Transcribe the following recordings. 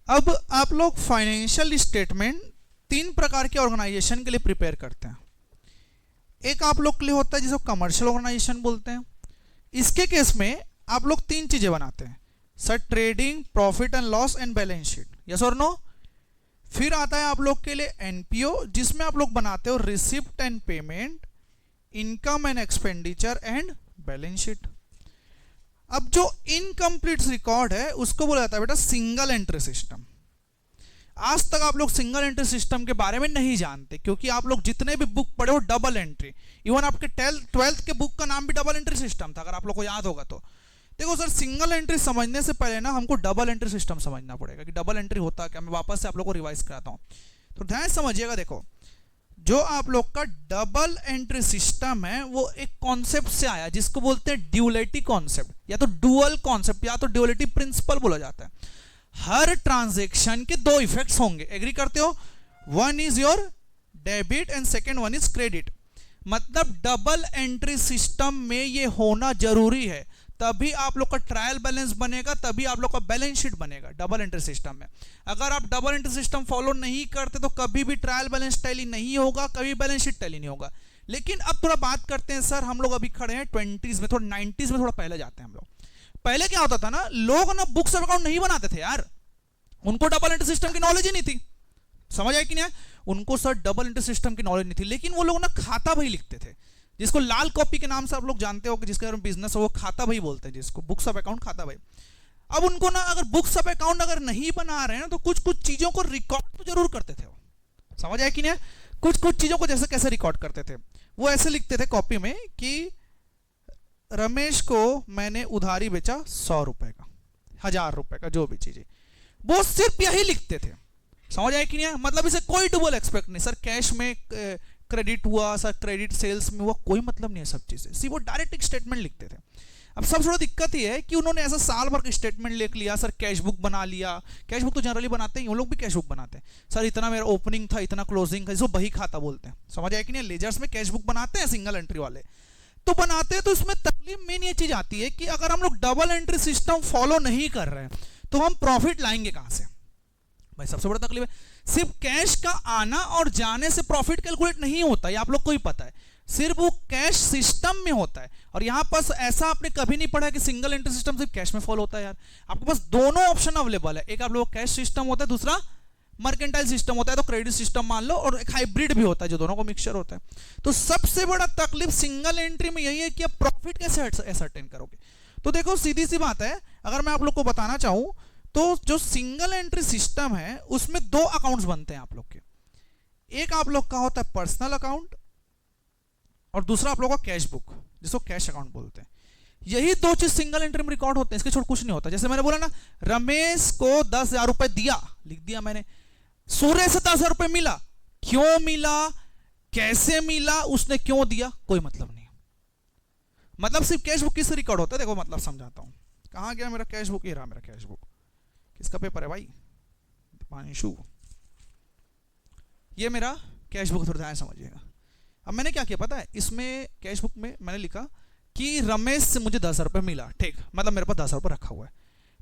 अब आप लोग फाइनेंशियल स्टेटमेंट तीन प्रकार के ऑर्गेनाइजेशन के लिए प्रिपेयर करते हैं। एक आप लोग के लिए होता है जिसको कमर्शियल ऑर्गेनाइजेशन बोलते हैं। इसके केस में आप लोग तीन चीजें बनाते हैं sir, trading, profit and loss and balance sheet, yes और नो। फिर आता है आप लोग के लिए एनपीओ, जिसमें आप लोग बनाते हो receipt and payment, income and expenditure and balance sheet. अब जो इनकम्प्लीट रिकॉर्ड है उसको बोला जाता है बेटा सिंगल एंट्री सिस्टम। आज तक आप लोग सिंगल एंट्री सिस्टम के बारे में नहीं जानते, क्योंकि आप लोग जितने भी बुक पढ़े हो डबल एंट्री, इवन आपके 12th के बुक का नाम भी डबल एंट्री सिस्टम था, अगर आप लोग को याद होगा तो। देखो सर, सिंगल एंट्री समझने से पहले ना हमको डबल एंट्री सिस्टम समझना पड़ेगा कि डबल एंट्री होता क्या। मैं वापस से आप लोग को रिवाइज कराता हूँ, तो ध्यान समझिएगा। देखो, जो आप लोग का डबल एंट्री सिस्टम है वो एक कॉन्सेप्ट से आया जिसको बोलते हैं ड्यूलिटी कॉन्सेप्ट, या तो डुअल कॉन्सेप्ट, या तो ड्यूलिटी प्रिंसिपल बोला जाता है। हर ट्रांजैक्शन के दो इफेक्ट्स होंगे, एग्री करते हो? One is your debit and second one is credit. मतलब डबल एंट्री सिस्टम में ये होना जरूरी है, तभी आप लोग का ट्रायल बैलेंस बनेगा, तभी आप लोग का बैलेंस शीट बनेगा डबल एंट्री सिस्टम में। अगर आप डबल एंट्री सिस्टम फॉलो नहीं करते तो कभी भी ट्रायल बैलेंस टैली नहीं होगा, कभी बैलेंस शीट टैली नहीं होगा। लेकिन अब थोड़ा बात करते हैं सर, हम लोग अभी खड़े हैं 20s में, थोड़ा 90s में थोड़ा पहले जाते हैं हम लोग। पहले क्या होता था ना, लोग ना बुक्स ऑफ अकाउंट नहीं बनाते थे यार, उनको डबल एंट्री सिस्टम की नॉलेज ही नहीं थी। समझ आया कि नहीं? उनको सर डबल एंट्री सिस्टम की नॉलेज नहीं थी, लेकिन वो लोग ना खाता बही लिखते थे, जिसको लाल कॉपी के नाम से आप लोग जानते हो कि जिसका बिजनेस हो वो खाता बही बोलते हैं, जिसको बुक्स ऑफ अकाउंट खाता बही। अब उनको ना अगर बुक्स ऑफ अकाउंट अगर नहीं बना रहे हैं तो कुछ कुछ चीजों को रिकॉर्ड तो जरूर करते थे वो। समझ आया कि नहीं? कुछ कुछ चीजों को जैसे कैसे रिकॉर्ड करते थे, वो ऐसे लिखते थे कॉपी में कि रमेश को मैंने उधारी बेचा 100 रुपए का, 1000 रुपए का, जो भी चीज है, वो सिर्फ यही लिखते थे। समझ आया कि नहीं? मतलब इसे कोई डबल एक्सपेक्ट नहीं, सर कैश में क्रेडिट हुआ, सर क्रेडिट सेल्स में हुआ, कोई मतलब नहीं है सब चीजें, सिर्फ वो डायरेक्ट एक स्टेटमेंट लिखते थे। अब सब थोड़ा दिक्कत ही है कि उन्होंने ऐसा साल भर का स्टेटमेंट लिख लिया, सर कैश बुक बना लिया। कैश बुक तो जनरली बनाते हैं, वो लोग भी कैश बुक बनाते हैं, सर इतना मेरा ओपनिंग था, इतना क्लोजिंग था, जिसको बही खाता बोलते हैं। समझ आया कि नहीं? लेजर्स में कैश बुक बनाते हैं सिंगल एंट्री वाले, तो बनाते हैं। तो इसमें तकलीफ मेन ये चीज आती है कि अगर हम लोग डबल एंट्री सिस्टम फॉलो नहीं कर रहे हैं तो हम प्रॉफिट लाएंगे कहां से? भाई सबसे बड़ा तकलीफ है, सिर्फ कैश का आना और जाने से प्रॉफिट कैलकुलेट नहीं होता, ये आप लोग को ही पता है, सिर्फ वो कैश सिस्टम में होता है। और यहां पर ऐसा आपने कभी नहीं पढ़ा कि सिंगल एंट्री सिस्टम सिर्फ कैश में फॉलो होता है यार। आपके पास दोनों ऑप्शन अवेलेबल है, एक आप लोग कैश सिस्टम होता है, दूसरा मर्केंटाइल सिस्टम होता है, तो क्रेडिट सिस्टम मान लो, और एक हाइब्रिड भी होता है जो दोनों को मिक्सचर होता है। तो सबसे बड़ा तकलीफ सिंगल एंट्री में यही है कि आप प्रॉफिट कैसे असर्टेन करोगे। तो देखो सीधी सी बात है, अगर मैं आप लोग को बताना चाहूं तो जो सिंगल एंट्री सिस्टम है उसमें दो अकाउंट्स बनते हैं आप लोग के। एक आप लोग का होता है पर्सनल अकाउंट और दूसरा आप लोग का कैश बुक, जिसको कैश अकाउंट बोलते हैं। यही दो चीज सिंगल एंट्री में रिकॉर्ड होते हैं, इसके छोड़ कुछ नहीं होता। जैसे मैंने बोला ना, रमेश को 10,000 रुपए दिया, लिख दिया मैंने। सूर्य से 10,000 रुपए मिला, क्यों मिला, कैसे मिला, उसने क्यों दिया, कोई मतलब नहीं। मतलब सिर्फ कैश बुक किससे रिकॉर्ड होता है, देखो मतलब समझाता हूं। कहां गया मेरा कैश बुक? ये रहा मेरा कैश बुक। किसका पेपर है भाई? दीपांशु। ये मेरा कैश बुक, थोड़ा ध्यान समझिएगा। अब मैंने क्या किया पता है, इसमें कैश बुक में मैंने लिखा कि रमेश से मुझे 10,000 रुपए मिला, ठीक, मतलब मेरे पास 10,000 रुपए रखा हुआ है,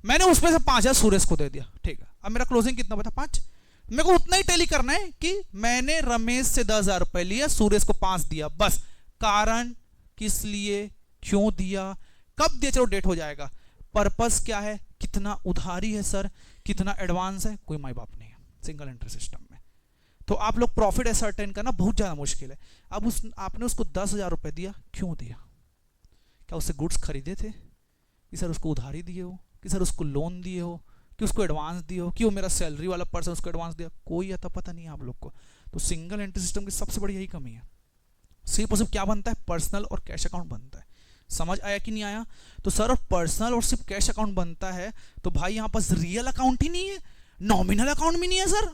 मैंने उसमें से 5,000 सुरेश को दे दिया, ठीक है। अब मेरा क्लोजिंग कितना बता? 5। मेरे को उतना ही टैली करना है कि मैंने रमेश से 10,000 रुपए लिया, सुरेश को 5 दिया, बस। कारण किस लिए, क्यों दिया, कब दिया, चलो डेट हो जाएगा। पर्पस क्या है, कितना उधारी है सर, कितना एडवांस है, कोई माई बाप नहीं है सिंगल एंट्री सिस्टम में। तो आप लोग प्रॉफिट असर्टेन करना बहुत ज्यादा मुश्किल है। अब आपने उसको 10,000 रुपए दिया, क्यों दिया? क्या उससे गुड्स खरीदे थे, कि सर उसको उधारी दिए हो, कि सर उसको लोन दिए हो, कि उसको एडवांस दिए हो, कि वो मेरा सैलरी वाला पर्सन उसको एडवांस दिया, कोई आता पता नहीं है आप लोग को। तो सिंगल एंट्री सिस्टम की सबसे बड़ी यही कमी है, सिर्फ और सिर्फ क्या बनता है, पर्सनल और कैश अकाउंट बनता है। समझ आया कि नहीं आया? तो सर पर्सनल और सिर्फ कैश अकाउंट बनता है, तो भाई यहां पास रियल अकाउंट ही नहीं है, नॉमिनल अकाउंट भी नहीं है सर।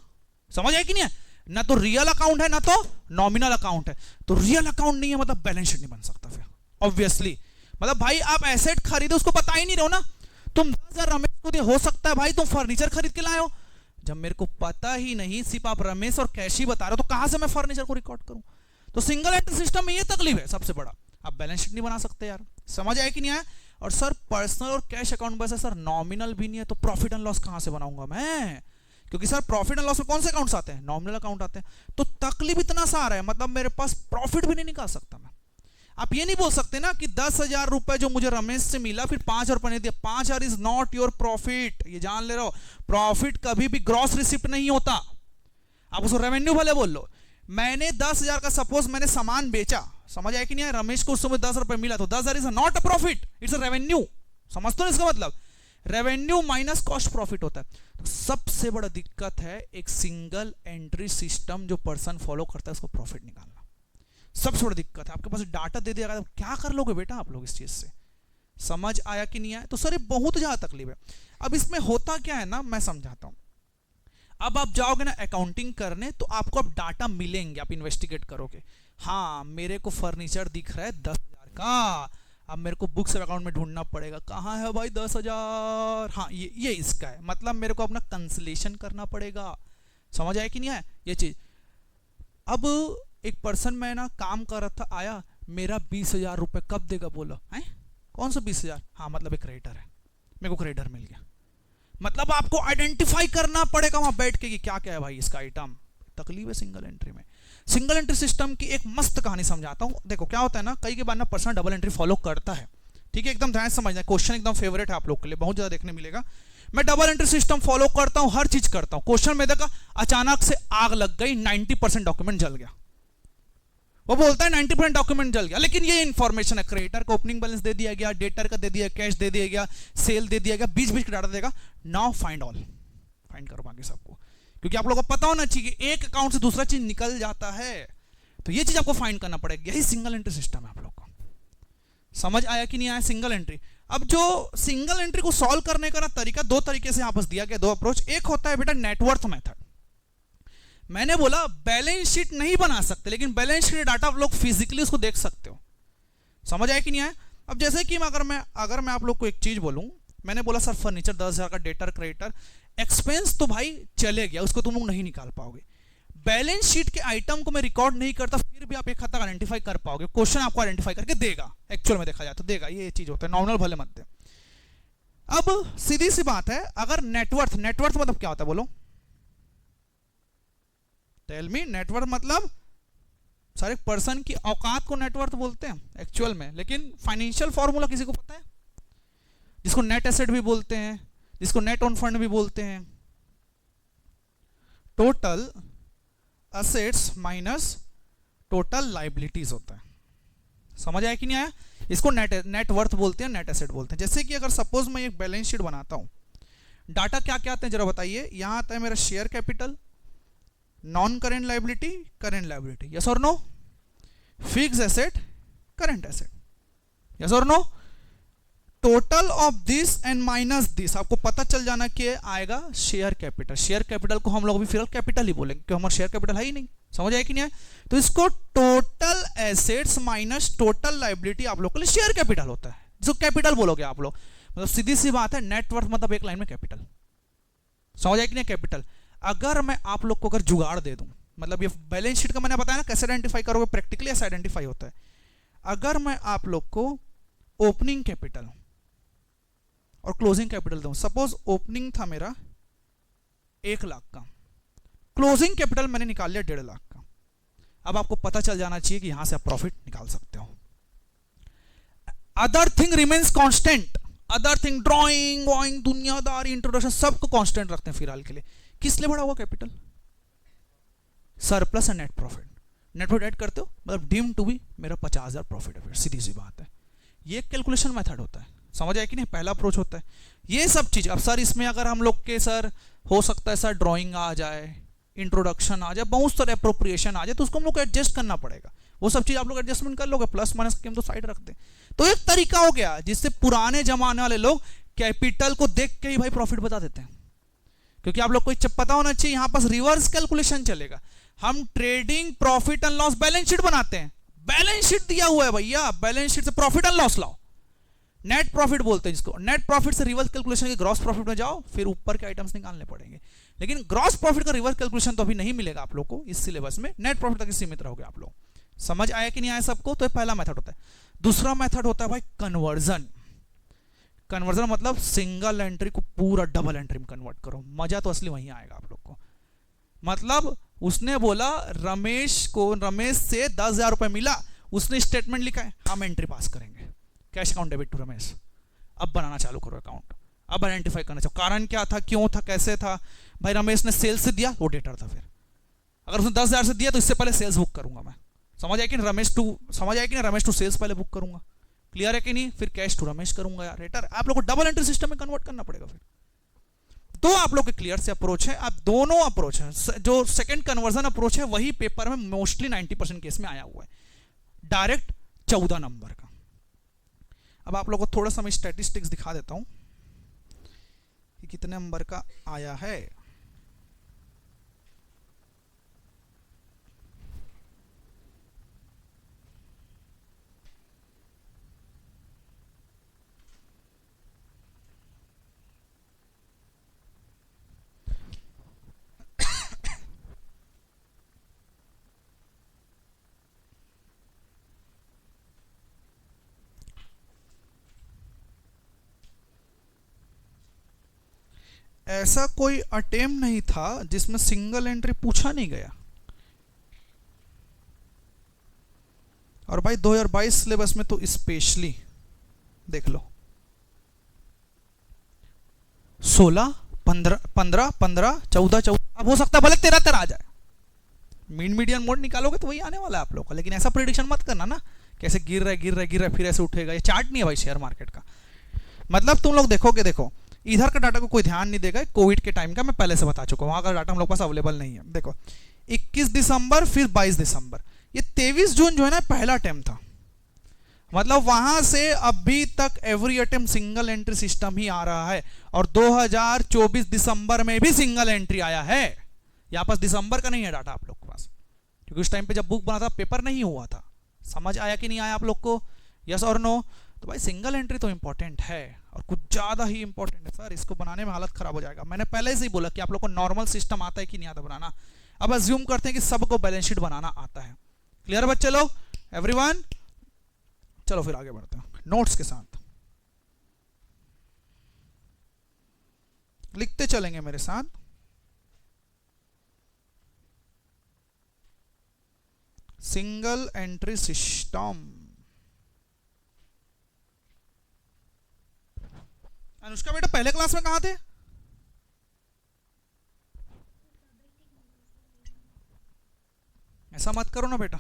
समझ आया कि नहीं है? ना तो रियल अकाउंट है ना तो नॉमिनल अकाउंट है। तो रियल अकाउंट नहीं है मतलब बैलेंस शीट नहीं बन सकता फिर ऑब्वियसली। मतलब भाई आप एसेट खरीदो उसको बता ही नहीं रहे हो ना, तुम 10,000 रमेश को दिए, हो सकता है भाई तुम फर्नीचर खरीद के लाए हो, जब मेरे को पता ही नहीं, सिर्फ आप रमेश और कैश ही बता रहे हो, तो कहां से मैं फर्नीचर को रिकॉर्ड करूं? तो सिंगल एंट्री सिस्टम में ये तकलीफ है सबसे बड़ा, आप बैलेंस शीट नहीं बना सकते यार। समझ आया कि नहीं आया? और सर पर्सनल और कैश अकाउंट बस है सर, नॉमिनल भी नहीं है, तो प्रॉफिट एंड लॉस कहां से बनाऊंगा मैं? क्योंकि सर प्रॉफिट एंड लॉस में कौन से अकाउंट्स आते हैं? नॉमिनल अकाउंट आते हैं। तो तकलीफ इतना सा आ रहा है, मतलब मेरे पास प्रॉफिट भी नहीं निकाल सकता मैं। आप ये नहीं बोल सकते ना कि 10,000 रुपए जो मुझे रमेश से मिला फिर 5,000 रुपए नहीं दिया। 5,000 इज नॉट योर प्रॉफिट, ये जान ले रहे हो। प्रॉफिट कभी भी ग्रॉस रिसिप्ट नहीं होता। आप उसको रेवेन्यू भले बोल लो। मैंने 10,000 का सपोज मैंने सामान बेचा, समझ आया कि नहीं? रमेश को उस समय 10 रुपए मिला, तो 10,000 is not a profit, it's a revenue. समझते हो इसका मतलब? रेवेन्यू माइनस कॉस्ट प्रॉफिट होता है। तो सबसे बड़ा दिक्कत है एक सिंगल एंट्री सिस्टम जो पर्सन फॉलो करता है उसको प्रॉफिट निकालना। सबसे बड़ी दिक्कत है। आपके पास डाटा दे दिया तो क्या कर लोगे बेटा आप लोग इस चीज से? समझ आया कि नहीं आया? तो सर ये बहुत ज्यादा तकलीफ है। अब इसमें होता क्या है ना, मैं समझाता हूं। अब आप जाओगे ना अकाउंटिंग करने, तो आपको अब डाटा मिलेंगे, आप इन्वेस्टिगेट करोगे। हाँ मेरे को फर्नीचर दिख रहा है 10,000 का, अब मेरे को बुक्स अकाउंट में ढूंढना पड़ेगा, कहाँ है भाई 10,000? हाँ ये इसका है, मतलब मेरे को अपना कंसलेशन करना पड़ेगा। समझ आया कि नहीं आया ये चीज? अब एक पर्सन मैं ना काम कर रहा था, आया मेरा 20,000 रुपए कब देगा? बोलो है कौन सा 20,000? हाँ मतलब एक क्रेडिटर है, मेरे को क्रेडिटर मिल गया। मतलब आपको आइडेंटिफाई करना पड़ेगा वहां बैठ के कि क्या क्या है भाई इसका आइटम। तकलीफ है सिंगल एंट्री में। सिंगल एंट्री सिस्टम की एक मस्त कहानी समझाता हूं। देखो क्या होता है ना, कई के बाद ना पर्सन डबल एंट्री फॉलो करता है, ठीक है? एकदम ध्यान से समझना, क्वेश्चन एकदम फेवरेट है आप लोग के लिए, बहुत ज्यादा देखने मिलेगा। मैं डबल एंट्री सिस्टम फॉलो करता हूं, हर चीज करता हूं। क्वेश्चन में देखा अचानक से आग लग गई, 90% डॉक्यूमेंट जल गया। वो बोलता है 90% डॉक्यूमेंट जल गया, लेकिन ये इन्फॉर्मेशन है, क्रेडिटर का ओपनिंग बैलेंस दे दिया गया, डेटर का दे दिया, कैश दे दिया गया, सेल दे दिया गया, बीच बीच का डाटा देगा। नाउ फाइंड ऑल, फाइंड करो बाकी सबको, क्योंकि आप लोगों को पता होना चाहिए कि एक अकाउंट से दूसरा चीज निकल जाता है, तो ये चीज आपको फाइंड करना पड़ेगा। यही सिंगल एंट्री सिस्टम है आप लोग को। समझ आया कि नहीं आया? Single entry. अब जो सिंगल एंट्री को सॉल्व करने का ना तरीका, दो तरीके से आपस दिया गया, दो अप्रोच। एक होता है बेटा नेटवर्थ मेथड। मैंने बोला बैलेंस शीट नहीं बना सकते, लेकिन बैलेंस शीट डाटा आप लोग फिजिकली उसको देख सकते हो। समझ आया कि नहीं आया? अब जैसे कि अगर मैं आप लोग को एक चीज बोलूं, मैंने बोला सर फर्नीचर 10,000 का, डेटर क्रेडिटर, एक्सपेंस तो भाई चले गया, उसको तुम लोग नहीं निकाल पाओगे। बैलेंस शीट के आइटम को मैं रिकॉर्ड नहीं करता, फिर भी आप एक हद तक आइडेंटिफाई कर पाओगे। क्वेश्चन आपको आइडेंटिफाई करके देगा, एक्चुअल में देखा जाए तो देगा। ये चीज होता है, नॉमिनल भले मत दे। अब सीधी सी बात है, अगर नेटवर्थ मतलब क्या होता है बोलो? Tell me. नेटवर्थ मतलब सर एक पर्सन की औकात को नेटवर्थ बोलते हैं एक्चुअल में, लेकिन फाइनेंशियल फॉर्मूला किसी को पता है? जिसको नेट एसेट भी बोलते हैं, जिसको नेट ऑन फंड भी बोलते हैं। Total assets minus total liabilities होता है। समझ आया कि नहीं आया? इसको नेट वर्थ बोलते हैं, नेट एसेट बोलते हैं। जैसे कि अगर सपोज मैं एक बैलेंस शीट बनाता हूं, डाटा क्या क्या आते हैं जरा बताइए। यहां आता है मेरा share capital, non current liability, current liability, yes और no? Fix asset, current asset, yes और no? Total of this and minus this आपको पता चल जाना कि आएगा शेयर कैपिटल। शेयर कैपिटल को हम लोग भी फिलहाल कैपिटल ही बोलेंगे, क्योंकि हमारा शेयर कैपिटल है ही नहीं। समझ आया कि नहीं है? तो इसको total assets minus total liability आप लोग के लिए शेयर कैपिटल होता है, जो कैपिटल बोलोगे आप लोग। मतलब सीधी सी बात है, नेटवर्थ मतलब एक लाइन में कैपिटल। समझ आया कि नहीं? कैपिटल। अगर मैं आप लोग को अगर जुगाड़ दे दूं, मतलब ये बैलेंस शीट का मैंने बताया ना कैसे आइडेंटिफाई करोगे, प्रैक्टिकली ऐसे आइडेंटिफाई होता है। अगर मैं आप लोग को ओपनिंग कैपिटल और क्लोजिंग कैपिटल दूं, सपोज ओपनिंग था मेरा 1 लाख का, क्लोजिंग कैपिटल मैंने निकाल लिया 1.5 लाख का। अब आपको पता चल जाना चाहिए कि यहां से आप प्रॉफिट निकाल सकते हो। Other thing remains constant, other thing drawing वॉइंग दुनियादारी इंट्रोडक्शन सबको कांस्टेंट रखते हैं फिलहाल के लिए। किस लिए बढ़ा हुआ capital? Surplus and net profit. Net profit add करते हो मतलब डीम टू बी मेरा 50,000 प्रॉफिट है, सीधी सी बात है। ये कैलकुलेशन मेथड होता है। समझ आया कि नहीं? पहला अप्रोच होता है ये सब चीज। अब सर इसमें अगर हम लोग के सर हो सकता है सर ड्राइंग आ जाए, इंट्रोडक्शन आ जाए, बहुत सारे अप्रोप्रिएशन आ जाए, तो उसको हम लोग को एडजस्ट करना पड़ेगा। वो सब चीज आप लोग एडजस्टमेंट कर लोगे, प्लस माइनस के हम तो साइड रखते हैं। तो एक तरीका हो गया जिससे पुराने जमाने वाले लोग कैपिटल को देख के ही भाई प्रॉफिट बता देते हैं, क्योंकि आप लोग को पता होना चाहिए यहां पास रिवर्स कैलकुलेशन चलेगा। हम trading profit and loss balance sheet बनाते हैं, बैलेंस शीट दिया हुआ है भैया, बैलेंस शीट से प्रॉफिट एंड लॉस लाओ, नेट प्रॉफिट बोलते हैं जिसको। नेट प्रॉफिट से रिवर्स कैलकुलेशन के ग्रॉस प्रॉफिट में जाओ, फिर ऊपर के आइटम्स निकालने पड़ेंगे। लेकिन ग्रॉस प्रॉफिट का रिवर्स कैलकुलेशन तो अभी नहीं मिलेगा आप लोग को इस सिलेबस में, नेट प्रॉफिट तक सीमित रहोगे आप लोग। समझ आया कि नहीं आया सबको? तो पहला मेथड होता है। दूसरा मेथड होता है भाई कन्वर्जन। कन्वर्जन मतलब सिंगल एंट्री को पूरा डबल एंट्री में कन्वर्ट करो। मजा तो असली वहीं आएगा आप लोग को। मतलब उसने बोला रमेश को, रमेश से 10,000 रुपए मिला, उसने स्टेटमेंट लिखा है, हम एंट्री पास करेंगे, cash account debit to Ramesh. अब बनाना चालू करो अकाउंट, अब आइडेंटिफाई करना चाहिए कारण क्या था, क्यों था, कैसे था। भाई रमेश ने सेल्स से दिया, वो डेटर था। फिर अगर उसने 10,000 से दिया तो इससे पहले सेल्स बुक करूंगा मैं, समझ आया कि नहीं, रमेश टू सेल्स पहले बुक करूंगा, क्लियर है कि नहीं, फिर कैश टू रमेश करूंगा यार। डेटर आप लोग को डबल एंट्री सिस्टम में कन्वर्ट करना पड़ेगा। फिर तो आप लोग के क्लियर से अप्रोच है, आप दोनों अप्रोच है, जो सेकंड कन्वर्जन अप्रोच है वही पेपर में मोस्टली 90% केस में आया हुआ है, डायरेक्ट 14 नंबर का। अब आप लोग को थोड़ा सा मैं स्टैटिस्टिक्स दिखा देता हूं कि कितने नंबर का आया है। ऐसा कोई अटेम्प्ट नहीं था जिसमें सिंगल एंट्री पूछा नहीं गया। और भाई 2022 सिलेबस में तो स्पेशली देख लो 16, 15, 15, 15, 14, 14, अब हो सकता है भले 13, 13 आ जाए। मीडियन मोड निकालोगे तो वही आने वाला है आप लोग का, लेकिन ऐसा प्रेडिक्शन मत करना ना कैसे गिर रहा है गिर रहा है गिर रहा है फिर ऐसे उठेगा। ये चार्ट नहीं है भाई शेयर मार्केट का। मतलब तुम लोग देखोगे, देखो इधर का डाटा को कोई ध्यान नहीं देगा, कोविड के टाइम का मैं पहले से बता चुका हूं, वहां का डाटा हम लोग पास अवेलेबल नहीं है। देखो 21 दिसंबर फिर 22 दिसंबर, ये 23 जून जो है ना पहला अटेम्प्ट था। मतलब वहां से अभी तक every attempt single entry system ही आ रहा है, और 2024 दिसंबर में भी सिंगल एंट्री आया है। यहां पास दिसंबर का नहीं है डाटा आप लोग के पास, क्योंकि उस टाइम पे जब बुक बना था पेपर नहीं हुआ था। समझ आया कि नहीं आया आप लोग को, यस और नो? तो भाई सिंगल एंट्री तो इंपॉर्टेंट है और कुछ ज्यादा ही इंपॉर्टेंट है सर, इसको बनाने में हालत खराब हो जाएगा। मैंने पहले से ही बोला कि आप लोग को नॉर्मल सिस्टम आता है कि नहीं आता बनाना। अब अज्यूम करते हैं कि सबको बैलेंस शीट बनाना आता है। क्लियर बच्चे लोग, एवरीवन? चलो फिर आगे बढ़ते हैं नोट्स के साथ, लिखते चलेंगे मेरे साथ। Single entry system. अनुष्का बेटा पहले क्लास में कहां थे? ऐसा मत करो ना बेटा।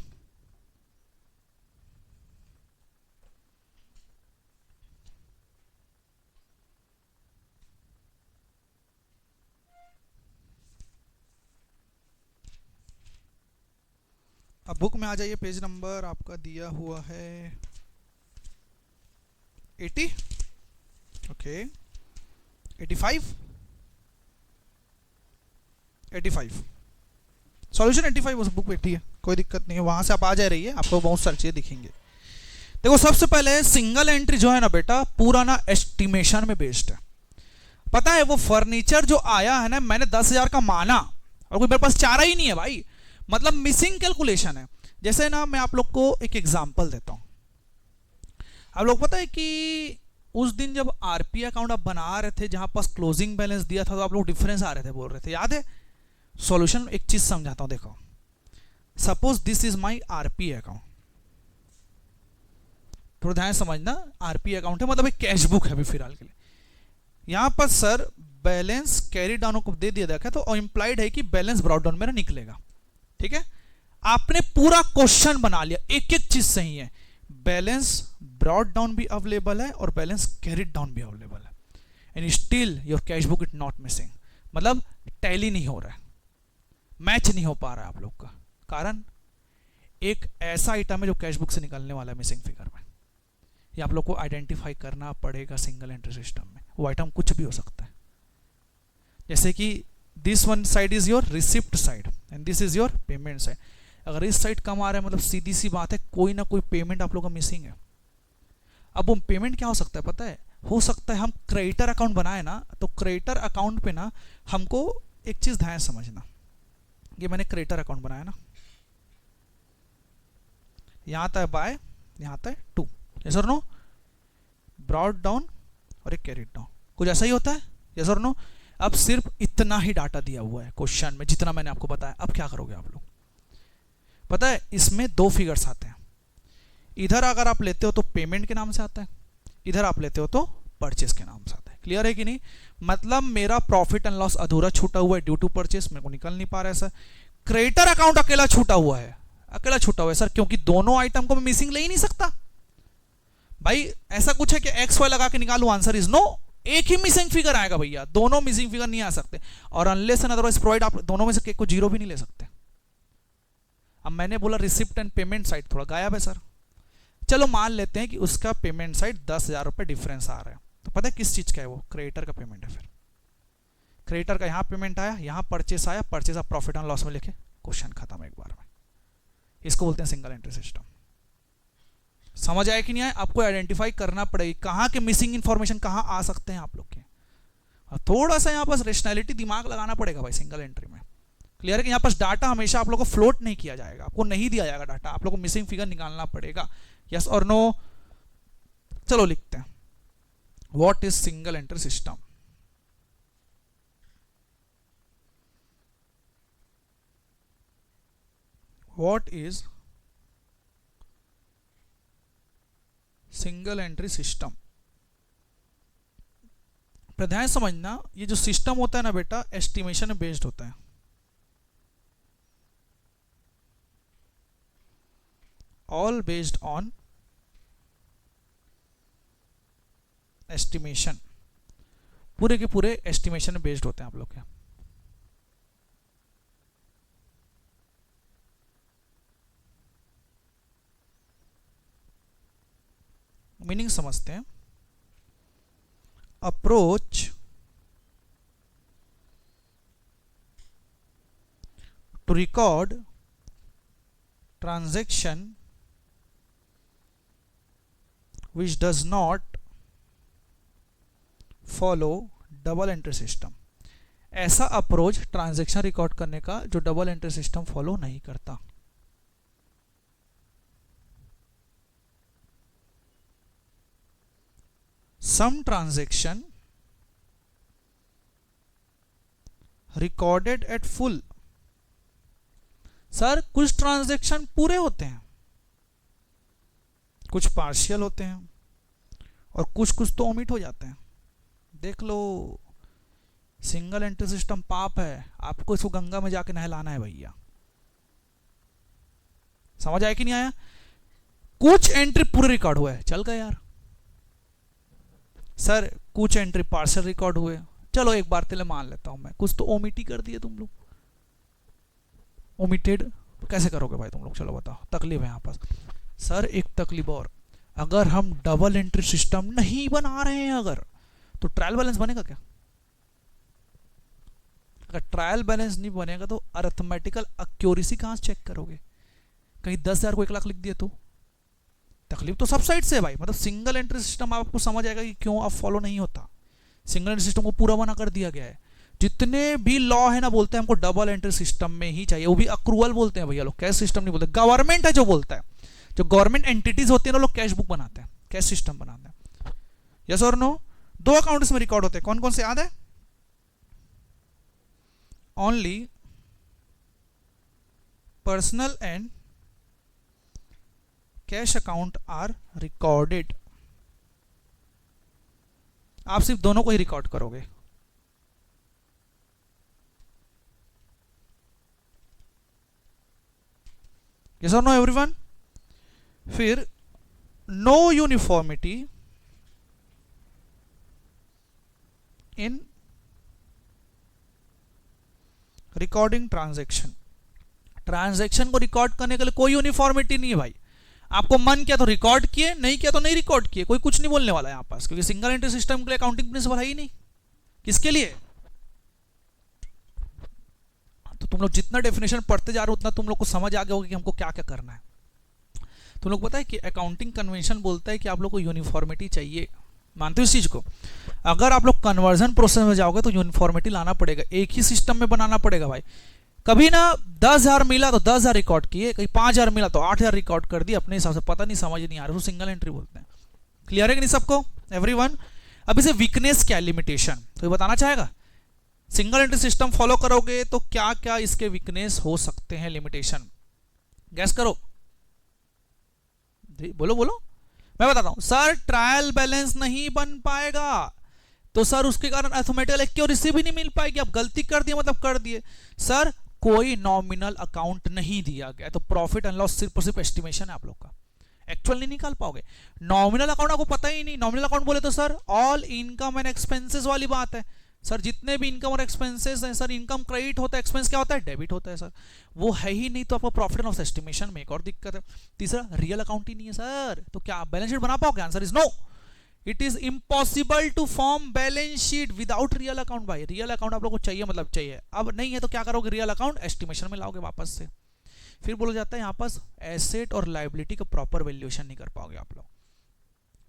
अब बुक में आ जाइए, पेज नंबर आपका दिया हुआ है 80, ओके 85, 85 सॉल्यूशन 85 उस बुक पे ठीक है, कोई दिक्कत नहीं है, वहां से आप आ जा रही है, आपको बहुत सारी चीजें दिखेंगे। देखो सबसे पहले सिंगल एंट्री जो है ना बेटा पूरा ना एस्टिमेशन में बेस्ड है। पता है वो फर्नीचर जो आया है ना, मैंने 10,000 का माना और कोई मेरे पास चारा ही नहीं है भाई, मतलब मिसिंग कैलकुलेशन है। जैसे ना मैं आप लोग को एक एग्जांपल देता हूं। आप लोग पता है कि उस दिन जब आरपी अकाउंट आप बना रहे थे, जहां पास क्लोजिंग बैलेंस दिया था, तो आप लोग डिफरेंस आ रहे थे, बोल रहे थे, याद है? सॉल्यूशन एक चीज समझाता हूं, देखो suppose this is my RP account, थोड़ा ध्यान समझना, आरपी अकाउंट है मतलब एक कैश बुक है अभी फिलहाल के लिए। यहां पर सर बैलेंस कैरी डाउन को दे दिया था, तो इंप्लाइड है कि बैलेंस ब्रॉट डाउन मेरा निकलेगा। ठीक है, आपने पूरा क्वेश्चन बना लिया, एक एक चीज सही है, बैलेंस ब्रॉट डाउन भी अवेलेबल है और बैलेंस कैरिड डाउन भी अवेलेबल है, and still your cash book is not missing. मतलब टैली नहीं हो रहा है, मैच नहीं हो पा रहा है आप लोग का। कारण एक ऐसा आइटम है जो कैश बुक से निकलने वाला है मिसिंग फिगर में, ये आप लोग को आइडेंटिफाई करना पड़ेगा सिंगल एंट्री सिस्टम में। वो आइटम कुछ भी हो सकता है, जैसे कि this one side is your receipt side and this is your payment side. अगर इस साइड कम आ रहा है मतलब सीधी सी बात है कोई ना कोई पेमेंट आप लोग का मिसिंग है। अब वो पेमेंट क्या हो सकता है पता है? हो सकता है हम क्रेडिटर अकाउंट बनाए ना, तो क्रेडिटर अकाउंट पे ना हमको एक चीज ध्यान समझना, ये मैंने क्रेडिटर अकाउंट बनाया ना, यहां आता है बाय, यहां आता है टू, यस और नो? ब्रॉट डाउन और एक कैरिड डाउन, कुछ ऐसा ही होता है, यस और नो? अब सिर्फ इतना ही डाटा दिया हुआ है क्वेश्चन में, जितना मैंने आपको बताया। अब क्या करोगे आप लोग? पता है इसमें दो फिगर्स आते हैं। इधर अगर आप लेते हो तो पेमेंट के नाम से आता है, इधर आप लेते हो तो परचेस के नाम से आता है। क्लियर है कि नहीं? मतलब मेरा प्रॉफिट एंड लॉस अधूरा छूटा हुआ है ड्यू टू परचेस, मेरे को निकल नहीं पा रहा है सर। क्रेडिटर अकाउंट अकेला छूटा हुआ है, अकेला छूटा हुआ है सर, क्योंकि दोनों आइटम को मैं मिसिंग ले ही नहीं सकता भाई। ऐसा कुछ है कि एक्स वाई लगा के निकालू? Answer is no. एक ही मिसिंग फिगर आएगा भैया, दोनों मिसिंग फिगर नहीं आ सकते। और अनलेस एंड अदरवाइज प्रोवाइड, आप दोनों में से को जीरो भी नहीं ले सकते। अब मैंने बोला रिसिप्ट एंड पेमेंट साइड थोड़ा गायब है सर। चलो मान लेते हैं कि उसका पेमेंट साइड 10,000 रुपए डिफरेंस आ रहा है, तो पता है किस चीज का है वो? क्रेडिटर का पेमेंट है। फिर क्रेडिटर का यहां पेमेंट आया, यहां परचेस आया, परचेस आप प्रॉफिट एंड लॉस में लिखे, क्वेश्चन खत्म एक बार में। इसको बोलते हैं सिंगल एंट्री सिस्टम। समझ आया कि नहीं आया? आपको आइडेंटिफाई करना पड़ेगी कहां के मिसिंग इंफॉर्मेशन कहां आ सकते हैं आप लोग के। थोड़ा सा यहां पर रेशनैलिटी दिमाग लगाना पड़ेगा भाई सिंगल एंट्री में। क्लियर है कि यहां पर डाटा हमेशा आप लोग को फ्लोट नहीं किया जाएगा, आपको नहीं दिया जाएगा डाटा, आप लोग को मिसिंग फिगर निकालना पड़ेगा। यस और नो? चलो लिखते हैं, what is single entry system? What is single entry system? ध्यान समझना, ये जो सिस्टम होता है ना बेटा, एस्टिमेशन में बेस्ड होता है। ऑल बेस्ड ऑन एस्टिमेशन, पूरे के पूरे एस्टिमेशन में बेस्ड होते हैं आप लोग के। मीनिंग समझते हैं। Approach to record transaction which does not follow double entry system. ऐसा अप्रोच ट्रांजैक्शन रिकॉर्ड करने का जो डबल एंट्री सिस्टम फॉलो नहीं करता। Some transaction recorded at full. Sir कुछ ट्रांजैक्शन पूरे होते हैं, कुछ पार्शियल होते हैं, और कुछ कुछ तो ओमिट हो जाते हैं। देख लो, सिंगल एंट्री सिस्टम पाप है, आपको इसको गंगा में जाके नहलाना है भैया। समझ आया कि नहीं आया? कुछ एंट्री पूरे रिकॉर्ड हुआ है, चल गए यार। सर कुछ एंट्री पार्शियल रिकॉर्ड हुए, चलो एक बार तेरे मान लेता हूं मैं, कुछ तो ओमिट ही कर दिए तुम लोग। ओमिटेड कैसे करोगे भाई तुम लोग? चलो बताओ, तकलीफ है यहाँ पास। सर एक तकलीफ और, अगर हम डबल एंट्री सिस्टम नहीं बना रहे हैं अगर, तो ट्रायल बैलेंस बनेगा क्या? अगर ट्रायल बैलेंस नहीं बनेगा तो अरिथमेटिकल एक्यूरेसी कहां से चेक करोगे? कहीं 10,000 को 1 लाख लिख दिए तो तकलीफ तो सब साइड से है भाई। मतलब सिंगल एंट्री सिस्टम आपको समझ आएगा कि क्यों अब फॉलो नहीं होता। सिंगल एंट्री सिस्टम को पूरा बना कर दिया गया है। जितने भी लॉ है ना, बोलते हैं हमको डबल एंट्री सिस्टम में ही चाहिए, वो भी अक्रूवल बोलते हैं भैया लोग, कैश सिस्टम नहीं बोलते। गवर्नमेंट है जो बोलता है, जो गवर्नमेंट एंटिटीज होती है ना, लोग कैश बुक बनाते हैं, कैश सिस्टम बनाते हैं। यस और नो? 2 अकाउंट इसमें रिकॉर्ड होते हैं, कौन कौन से याद है? Only personal and cash account are recorded. आप सिर्फ दोनों को ही रिकॉर्ड करोगे। यस और नो एवरीवन? फिर no uniformity in recording transaction. Transaction को रिकॉर्ड करने के लिए कोई यूनिफॉर्मिटी नहीं है भाई। आपको मन किया तो रिकॉर्ड किए, नहीं किया तो नहीं रिकॉर्ड किए, कोई कुछ नहीं बोलने वाला है यहाँ पास, क्योंकि सिंगल एंट्री सिस्टम के लिए अकाउंटिंग प्रिंसिपल है ही नहीं। किसके लिए? तो तुम लोग जितना डेफिनेशन पढ़ते जा रहे हो उतना तुम लोग को समझ आ गया होगा कि हमको क्या क्या करना है। तुम लोग पता है कि अकाउंटिंग कन्वेंशन बोलता है कि आप लोग को यूनिफॉर्मिटी चाहिए। मानते हो इस चीज को? अगर आप लोग कन्वर्जन प्रोसेस में जाओगे तो यूनिफॉर्मिटी लाना पड़ेगा, एक ही सिस्टम में बनाना पड़ेगा भाई। कभी ना 10,000 मिला तो 10,000 रिकॉर्ड किए, कहीं 5,000 मिला तो 8,000 रिकॉर्ड कर दिए अपने हिसाब से, पता नहीं समझ नहीं आ रहा, तो सिंगल एंट्री बोलते हैं। क्लियर है कि नहीं सबको? एवरीवन? अब इसे वीकनेस क्या, लिमिटेशन तो ये बताना चाहेगा? सिंगल एंट्री सिस्टम फॉलो करोगे तो क्या क्या इसके वीकनेस हो सकते हैं, लिमिटेशन, गैस करो, बोलो बोलो। मैं बताता हूं सर, ट्रायल बैलेंस नहीं बन पाएगा तो सर उसके कारण अर्थमेटिकल एक्यूरेसी भी नहीं मिल पाएगी। आप गलती कर दिए मतलब कर दिए। सर कोई नॉमिनल अकाउंट नहीं दिया गया तो प्रॉफिट एंड लॉस सिर्फ और सिर्फ एस्टिमेशन है आप लोग का, एक्चुअल नहीं निकाल पाओगे। नॉमिनल अकाउंट आपको पता ही नहीं, नॉमिनल अकाउंट बोले तो sir all income and expenses वाली बात है। सर जितने भी इनकम और एक्सपेंसेस हैं सर, इनकम क्रेडिट होता है, एक्सपेंस क्या होता है, डेबिट होता है सर, वो है ही नहीं तो आपको प्रॉफिट एंड लॉस एस्टिमेशन में एक और दिक्कत है। तीसरा रियल अकाउंट ही नहीं है सर, तो क्या आप बैलेंस शीट बना पाओगे, answer is no. It is impossible to form balance sheet without real account. भाई रियल अकाउंट आप लोग को चाहिए मतलब चाहिए, अब नहीं है तो क्या करोगे, रियल अकाउंट एस्टिमेशन में लाओगे वापस से। फिर बोला जाता है यहाँ पर एसेट और लाइबिलिटी का प्रॉपर वैल्यूएशन नहीं कर पाओगे आप लोग।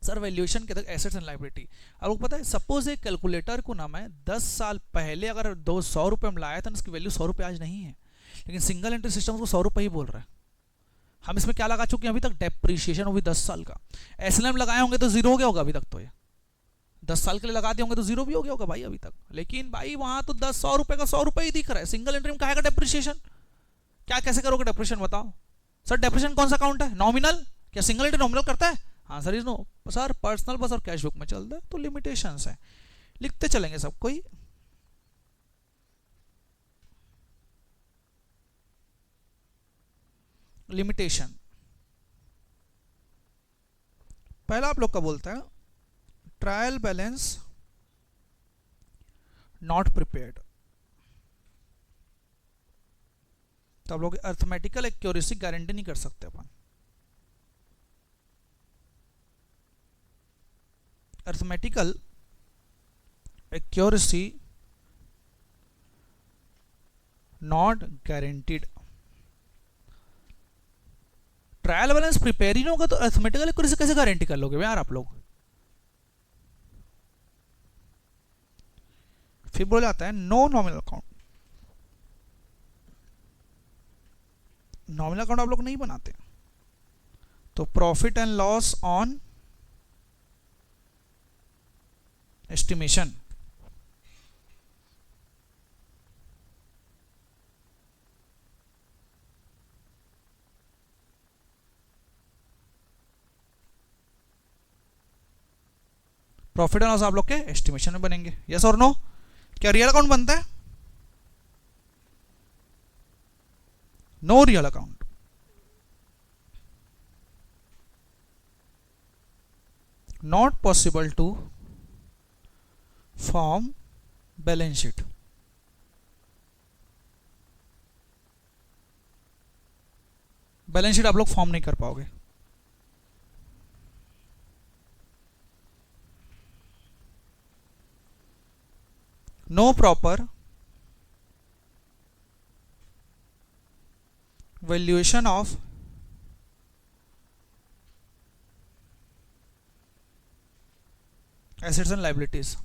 सर वैल्यूएशन के तक एसेट्स एंड लाइबिलिटी आपको पता है, सपोज एक कैलकुलेटर को ना मैं 10 साल पहले अगर 200 रुपये में लाया था उसकी वैल्यू 100 रुपये आज नहीं है, लेकिन सिंगल एंट्री सिस्टम उसको 100 रुपये ही बोल रहा है। हम इसमें क्या लगा चुके हैं अभी तक, डेप्रिसिएशन अभी 10 साल का। एसएलएम लगाए होंगे तो जीरो हो गया होगा अभी तक, तो ये 10 साल के लिए लगा दिए होंगे तो जीरो भी हो गया होगा भाई अभी तक। लेकिन भाई वहां तो 100 रुपये का 100 रुपये ही दिख रहा है, सिंगल एंट्री में कहेगा डेप्रिसिएशन, क्या कैसे करोगे डेप्रिसिएशन बताओ। सर डेप्रिसिएशन कौन सा अकाउंट है, नॉमिनल, क्या सिंगल एंट्री नॉमिनल करता है, answer is no. Sir personal बस और कैश बुक में चलता है तो लिमिटेशंस है, लिखते चलेंगे सब कोई। लिमिटेशन पहला आप लोग का बोलता है ट्रायल बैलेंस नॉट प्रिपेयर्ड, तो आप लोग अर्थमेटिकल एक्यूरेसी गारंटी नहीं कर सकते अपन। Arithmetical accuracy not guaranteed. Trial balance prepare ही नहीं होगा तो अर्थमेटिकल एक्यूरेसी कैसे गारंटी कर लोगे यार आप लोग। फिर बोला जाता है no nominal account, nominal account आप लोग नहीं बनाते तो profit and loss on estimation, profit and loss आप लोग के एस्टिमेशन में बनेंगे, यस और नो। क्या रियल अकाउंट बनता है, no real account. Not possible to form balance sheet, balance sheet आप लोग फॉर्म नहीं कर पाओगे। No proper valuation of assets and liabilities,